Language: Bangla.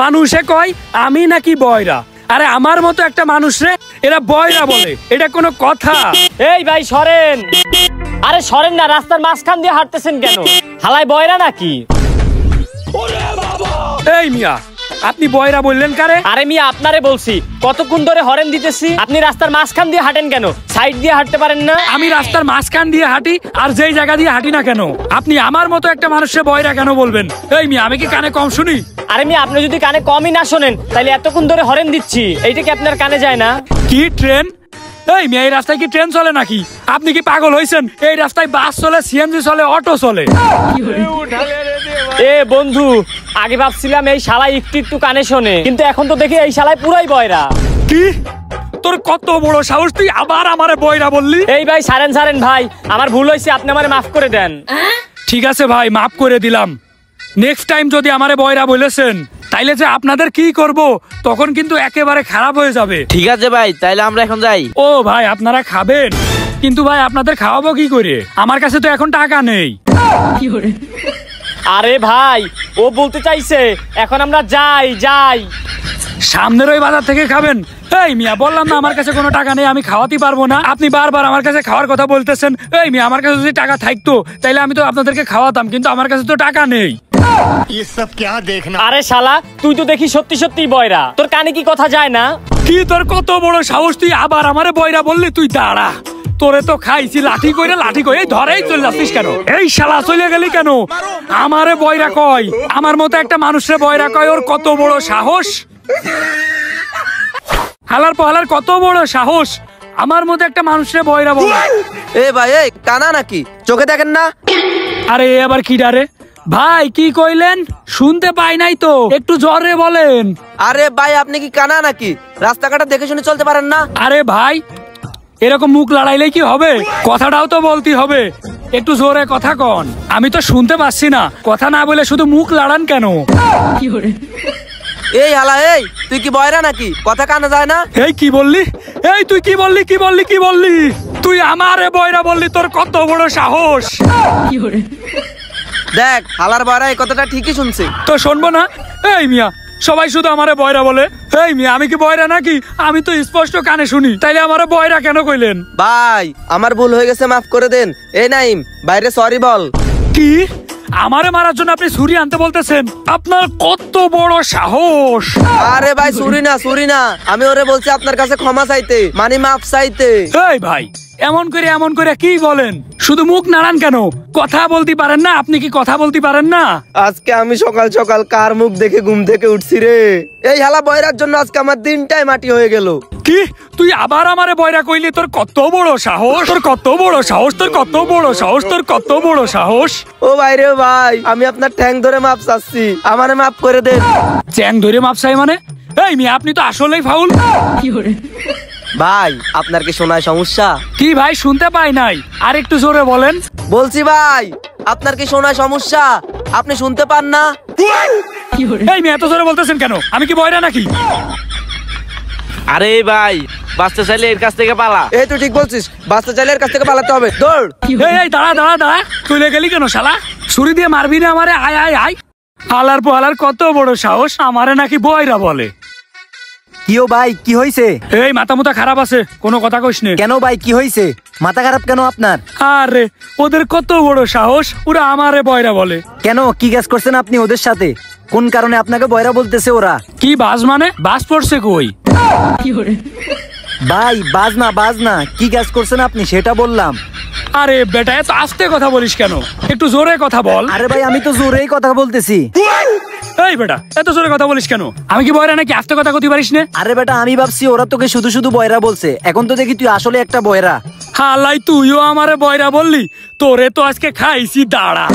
মানুষে কয় আমি নাকি বয়রা, আরে আমার মতো একটা মানুষ রে এরা বয়রা বলে, এটা কোনো কথা? এই ভাই সরেন, আরে সরেন না, রাস্তার মাঝখান দিয়ে হাঁটতেছেন কেন? হালাই বয়রা নাকি? এই মিয়া আপনি বয়রা বললেন কারে? আরে মিয়া আপনারে বলছি, কতক্ষণ ধরে হরেন দিতেছি, আপনি রাস্তার মাঝখান দিয়ে হাঁটেন কেন? সাইড দিয়ে হাঁটতে পারেন না? আমি রাস্তার মাঝখান দিয়ে হাঁটি আর যেই জায়গা দিয়ে হাঁটি না কেন, আপনি আমার মতো একটা মানুষের বয়রা কেন বলবেন? এই মিয়া আমি কি কানে কম শুনি? আরে মিয়া আপনি যদি কানে কমই না শোনেন তাহলে এতক্ষণ ধরে হরেন দিচ্ছি, এইটা কি আপনার কানে যায় না? কি ট্রেন? এই মেয়ে এই রাস্তায় কি ট্রেন চলে নাকি? আপনি কি পাগল হয়েছেন? এই রাস্তায় বাস চলে, সিএনজি চলে, অটো চলে। এ বন্ধু, আগে ভাবছিলাম এই শালাই একটু একটু কানে শোনে, কিন্তু এখন তো দেখি এই শালাই পুরাই বয়রা। কি তোর কত বড় সাহস, তুই আবার আমারে বয়রা বললি? এই ভাই সারেন সারেন ভাই, আমার ভুল হয়েছে, আপনি আমারে মাফ করে দেন। ঠিক আছে ভাই, মাফ করে দিলাম। নেক্সট টাইম যদি আমারে বয়রা বলেছেন তাইলে যে আপনাদের কি করব তখন কিন্তু একেবারে খারাপ হয়ে যাবে। ঠিক আছে ভাই, তাইলে আমরা এখন যাই। ও ভাই আপনারা খাবেন, কিন্তু ভাই আপনাদের খাওয়াবো কি করে? আমার কাছে তো এখন টাকা নেই। আরে ভাই ও বলতে চাইছে এখন আমরা যাই যাই সামনের ওই বাজার থেকে খাবেন। এই মিয়া বললাম না আমার কাছে কোনো টাকা নেই, আমি খাওয়াতে পারবো না। আপনি বারবার আমার কাছে খাওয়ার কথা বলতেছেন। এই মিয়া আমার কাছে যদি টাকা থাকতো তাইলে আমি তো আপনাদেরকে খাওয়াতাম, কিন্তু আমার কাছে তো টাকা নেই। আরে শালা তুই তো দেখি সত্যি সত্যি বয়রা, তোর কানে কি কথা যায় না? কি তোর কত বড় সাহস, তুই আবার আমারে বয়রা বললি? তুই দাঁড়া, তোরে তো খাইছি লাঠি কইরা, লাঠি কই ধরেই চলে যাচ্ছিস কেন? এই শালা চলে গেলি কেন? আমারে বয়রা কয়, আমার মতো একটা মানুষরে বয়রা কয়, ওর কত বড় সাহস! হালার পালার কত বড় সাহস, আমার মতো একটা মানুষরে বয়রা বলে। এ ভাই এই কানা নাকি, চোখে দেখেন না? আরে আবার কি ডারে ভাই, কি কইলেন? শুনতে পাই নাই তো, একটু জোরে বলেন। আরে ভাই আপনি কি কানা নাকি? রাস্তাঘাট দেখে শুনে চলতে পারেন না? আরে ভাই এরকম মুখ লড়াইলে কি হবে? কথাটাও তো বলতে হবে, একটু জোরে কথা কন। আমি তো শুনতে পাচ্ছি না, কথা না বলে শুধু মুখ লড়ান কেন? এই হালা এই, তুই কি বয়রা নাকি? কথা কানে যায় না? এই কি বললি? এই তুই কি বললি? কি বললি? কি বললি? তুই আমারে বয়রা বললি? তোর কত বড় সাহস! দেখ হালার বয়রা এই কথাটা ঠিকই শুনছে তো শুনবো না? এই মিয়া সবাই শুধু আমারে বয়রা বলে। এই মিয়া আমি কি বয়রা নাকি? আমি তো স্পষ্ট কানে শুনি, তাইলে আমারে বয়রা কেন কইলেন? ভাই আমার ভুল হয়ে গেছে, মাফ করে দেন। এই নাইম বাইরে সরি বল। কি আমারে মারার জন্য আপনি ছুরি আনতে বলতেছেন? আপনার কত বড় সাহস! আরে ভাই ছুরি না, আমি ওরে বলছি আপনার কাছে ক্ষমা চাইতে, মানে মাফ চাইতে। এই ভাই এমন করে কি বলেন? শুধু মুখ নাড়ান কেন? কথা বলতে পারেন না? আপনি কি কথা বলতে পারেন না? আজকে আমি সকাল সকাল কার মুখ দেখে ঘুম থেকে উঠছি রে? এই হালা বয়রার জন্য আজকে আমার দিনটাই মাটি হয়ে গেল। কি তুই আবার আমারে বয়রা কইলি? তোর কত বড় সাহস! তোর কত বড় সাহস! তোর কত বড় সাহস! তোর কত বড় সাহস! ও ভাই রে ভাই, আমি আপনার ঠ্যাং ধরে মাপ চাচ্ছি, আমারে মাফ করে দেন। ঠ্যাং ধরে মাপ চাই মানে? এই মিয়া আপনি তো আসলেই ফাউল। ভাই আপনার কি শোনায় সমস্যা? কি ভাই শুনতে পাই নাই, আর একটু জোরে বলেন। বলছি ভাই আপনার কি শোনায় সমস্যা? আপনি শুনতে পান না? এই মিয়া এত জোরে বলতেছেন কেন? আমি কি বয়রা নাকি? আরে ভাই বাঁচতে চাইলে এর কাছ থেকে পালা। এই তো ঠিক বলছিস, বাচ্চা চাইলে এর কাছ থেকে পালাতে হবে, দৌড়। এই দাঁড়া চলে গেলি কেন শালা? ছুরি দিয়ে মারবি না আমারে? আয় আয় আয়। হালার পোহালার কত বড় সাহস, আমারে নাকি বয়রা বলে। কিও ভাই কি হইছে? এই মাথা মুথা খারাপ আছে, কোনো কথা কইস নে। কেন ভাই কি হইছে? মাথা খারাপ কেন আপনার? আরে ওদের কত বড় সাহস, ওরা আমারে বয়রা বলে। কেন কি কাজ করছেন আপনি ওদের সাথে? কোন কারণে আপনাকে বয়রা বলতেছে ওরা? কি বাজ মানে? বাজ পড়ছে কই? ভাই বাজ না, কি কাজ করছেন আপনি সেটা বললাম। আরে বেটা এত আস্তে কথা বলিস কেন? একটু জোরে কথা বল। আরে ভাই আমি তো জোরেই কথা বলতেছি। এই বেটা এত জোরে কথা বলিস কেন? আমি কি বয়রা নাকি? আস্তে কথা কইতে পারিস না? আরে বেটা আমি ভাবছি ওরা তোকে শুধু শুধু বয়রা বলছে, এখন তো দেখি তুই আসলে একটা বয়রা। হালাই তুইও আমারে বয়রা বললি? তোরে তো আজকে খাইছি, দাঁড়া।